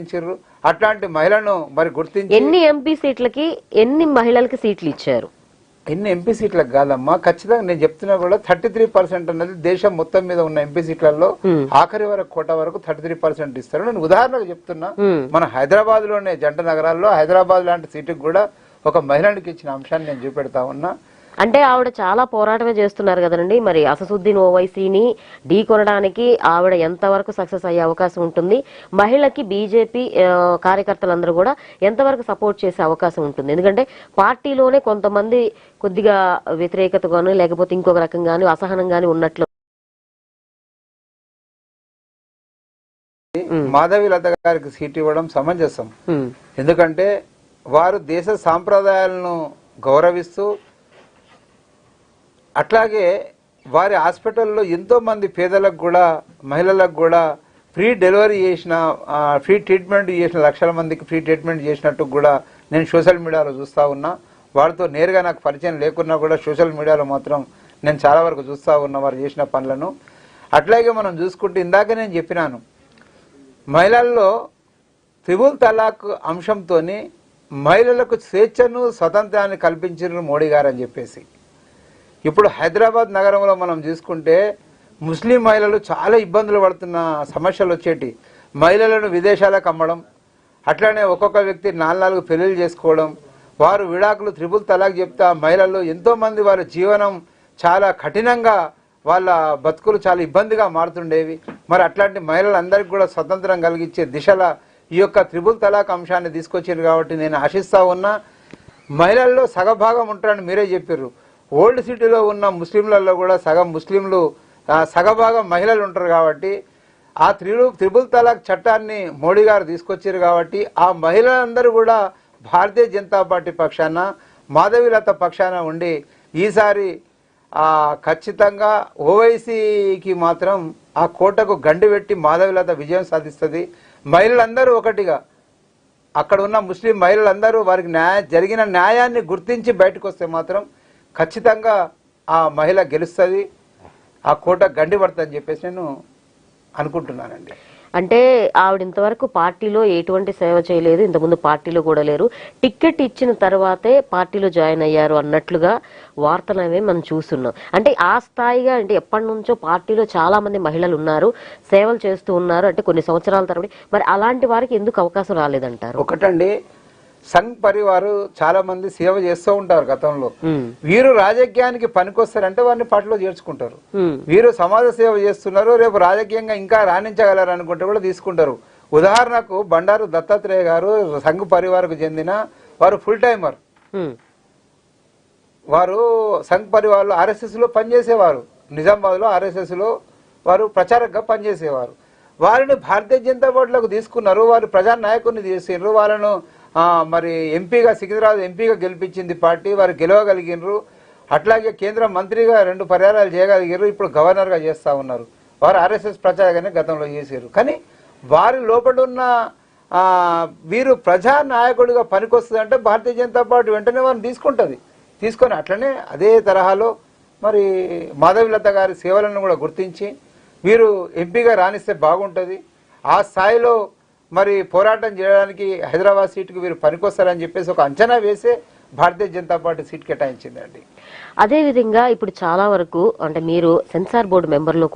ఇచ్చారు. అట్లాంటి మహిళను మరి గుర్తించి ఎన్ని ఎంపీ సీట్లకి ఎన్ని మహిళలకి సీట్లు ఇచ్చారు? ఎన్ని ఎంపీ సీట్లకు కాదమ్మా, ఖచ్చితంగా నేను చెప్తున్నా కూడా 33% అన్నది దేశం మొత్తం మీద ఉన్న ఎంపీ సీట్లలో ఆఖరి వరకు కోట వరకు 33% ఇస్తారు. నేను ఉదాహరణకు చెప్తున్నా, మన హైదరాబాద్ లోనే జంట నగరాల్లో హైదరాబాద్ లాంటి సీటుకు కూడా ఒక మహిళనికి ఇచ్చిన అంశాన్ని నేను చూపెడతా ఉన్నా. అంటే ఆవిడ చాలా పోరాటమే చేస్తున్నారు కదండి. మరి అసదుద్దీన్ ఓవైసీని ఢీ కొనడానికి ఆవిడ ఎంతవరకు సక్సెస్ అయ్యే అవకాశం ఉంటుంది? మహిళకి బీజేపీ కార్యకర్తలందరూ కూడా ఎంతవరకు సపోర్ట్ చేసే అవకాశం ఉంటుంది? ఎందుకంటే పార్టీలోనే కొంతమంది కొద్దిగా వ్యతిరేకతగాను లేకపోతే ఇంకొక రకంగాను అసహనంగాను ఉన్నట్లు. మాధవీలత గారికి సీట్ ఇవ్వడం సమంజసం. ఎందుకంటే వారు దేశ సాంప్రదాయాలను గౌరవిస్తూ, అట్లాగే వారి హాస్పిటల్లో ఎంతో మంది పేదలకు కూడా మహిళలకు కూడా ఫ్రీ డెలివరీ చేసిన, ఫ్రీ ట్రీట్మెంట్ చేసిన, లక్షల మందికి ఫ్రీ ట్రీట్మెంట్ చేసినట్టు కూడా నేను సోషల్ మీడియాలో చూస్తూ ఉన్నా. వారితో నేరుగా నాకు పరిచయం లేకున్నా కూడా సోషల్ మీడియాలో మాత్రం నేను చాలా వరకు చూస్తూ ఉన్నా వారు చేసిన పనులను. అట్లాగే మనం చూసుకుంటే ఇందాక నేను చెప్పినాను, మహిళల్లో త్రిబుల్ తలాక్ అంశంతో మహిళలకు స్వేచ్ఛను స్వతంత్రాన్ని కల్పించారు మోడీ గారు అని చెప్పేసి. ఇప్పుడు హైదరాబాద్ నగరంలో మనం చూసుకుంటే ముస్లిం మహిళలు చాలా ఇబ్బందులు పడుతున్న సమస్యలు వచ్చేటి. మహిళలను విదేశాలకు అమ్మడం, అట్లానే ఒక్కొక్క వ్యక్తి 4 పెళ్లిళ్ళు చేసుకోవడం, వారు విడాకులు త్రిబుల్ తలాక్ చెప్తా మహిళలు ఎంతోమంది వారి జీవనం చాలా కఠినంగా, వాళ్ళ బతుకులు చాలా ఇబ్బందిగా మారుతుండేవి. మరి అట్లాంటి మహిళలందరికీ కూడా స్వతంత్రం కలిగించే దిశలా ఈ యొక్క త్రిబుల్ తలాక్ అంశాన్ని తీసుకొచ్చారు. కాబట్టి నేను ఆశిస్తా ఉన్నా, మహిళల్లో సగభాగం ఉంటారని మీరే చెప్పారు. ఓల్డ్ సిటీలో ఉన్న ముస్లింలలో కూడా సగం ముస్లింలు, సగభాగం మహిళలు ఉంటారు. కాబట్టి ఆ త్రిబుల్ తలాక్ చట్టాన్ని మోడీ గారు తీసుకొచ్చారు. కాబట్టి ఆ మహిళలందరూ కూడా భారతీయ జనతా పార్టీ పక్షాన, మాధవీలత పక్షాన ఉండి ఈసారి ఖచ్చితంగా ఓవైసీకి మాత్రం ఆ కోటకు గండి పెట్టి మాధవీలత విజయం సాధిస్తుంది. మహిళలందరూ ఒకటిగా, అక్కడ ఉన్న ముస్లిం మహిళలందరూ వారికి జరిగిన న్యాయాన్ని గుర్తించి బయటకు వస్తే మాత్రం ఖచ్చితంగా ఆ మహిళ గెలుస్తుంది, ఆ కోట గండి పడుతుందని చెప్పేసి నేను అనుకుంటున్నానండి. అంటే ఆవిడ ఇంతవరకు పార్టీలో ఎటువంటి సేవ చేయలేదు, ఇంతకుముందు పార్టీలో కూడా లేరు, టికెట్ ఇచ్చిన తర్వాతే పార్టీలో జాయిన్ అయ్యారు అన్నట్లుగా వార్తలు అనేవి మనం చూస్తున్నాం. అంటే ఆ స్థాయిగా, అంటే ఎప్పటి నుంచో పార్టీలో చాలా మంది మహిళలు ఉన్నారు, సేవలు చేస్తూ ఉన్నారు, అంటే కొన్ని సంవత్సరాల తరబడి. మరి అలాంటి వారికి ఎందుకు అవకాశం రాలేదంటారు? ఒకటండి, సంఘ్ పరివారు చాలా మంది సేవ చేస్తూ ఉంటారు గతంలో. వీరు రాజకీయానికి పనికొస్తారంటే వారిని పార్టీలో చేర్చుకుంటారు. వీరు సమాజ సేవ చేస్తున్నారు, రేపు రాజకీయంగా ఇంకా రాణించగలరు అనుకుంటే కూడా తీసుకుంటారు. ఉదాహరణకు బండారు దత్తాత్రేయ గారు సంఘ్ పరివారకు చెందిన వారు ఫుల్ టైమర్. వారు సంఘ్ పరివార్లో ఆర్ఎస్ఎస్ లో పనిచేసేవారు. నిజామాబాద్ లో ఆర్ఎస్ఎస్ లో వారు ప్రచారకగా పనిచేసేవారు. వారిని భారతీయ జనతా పార్టీలోకి తీసుకున్నారు. వారు ప్రజా నాయకుడిని చేసారు. వాళ్ళను మరి ఎంపీగా, సికింద్రాబాద్ ఎంపీగా గెలిపించింది పార్టీ. వారు గెలవగలిగినారు. అట్లాగే కేంద్ర మంత్రిగా 2 పర్యాయాలు చేయగలిగారు. ఇప్పుడు గవర్నర్గా చేస్తూ ఉన్నారు. వారు ఆర్ఎస్ఎస్ ప్రచారకనే గతంలో చేశారు. కానీ వారి లోపల ఉన్న వీరు ప్రజా నాయకుడిగా పనికొస్తుందంటే భారతీయ జనతా పార్టీ వెంటనే వారిని తీసుకొని అట్లనే అదే తరహాలో మరి మాధవీలత గారి సేవలను కూడా గుర్తించి వీరు ఎంపీగా రాణిస్తే బాగుంటుంది, ఆ స్థాయిలో మరి పోరాటం చేయడానికి హైదరాబాద్ సీటుకు వీరు పనికొస్తారని చెప్పేసి ఒక అంచనా వేసే భారతీయ జనతా పార్టీ సీట్ కేటాయించిందండి. అదేవిధంగా ఇప్పుడు చాలా వరకు, అంటే మీరు సెన్సార్ బోర్డు మెంబర్లో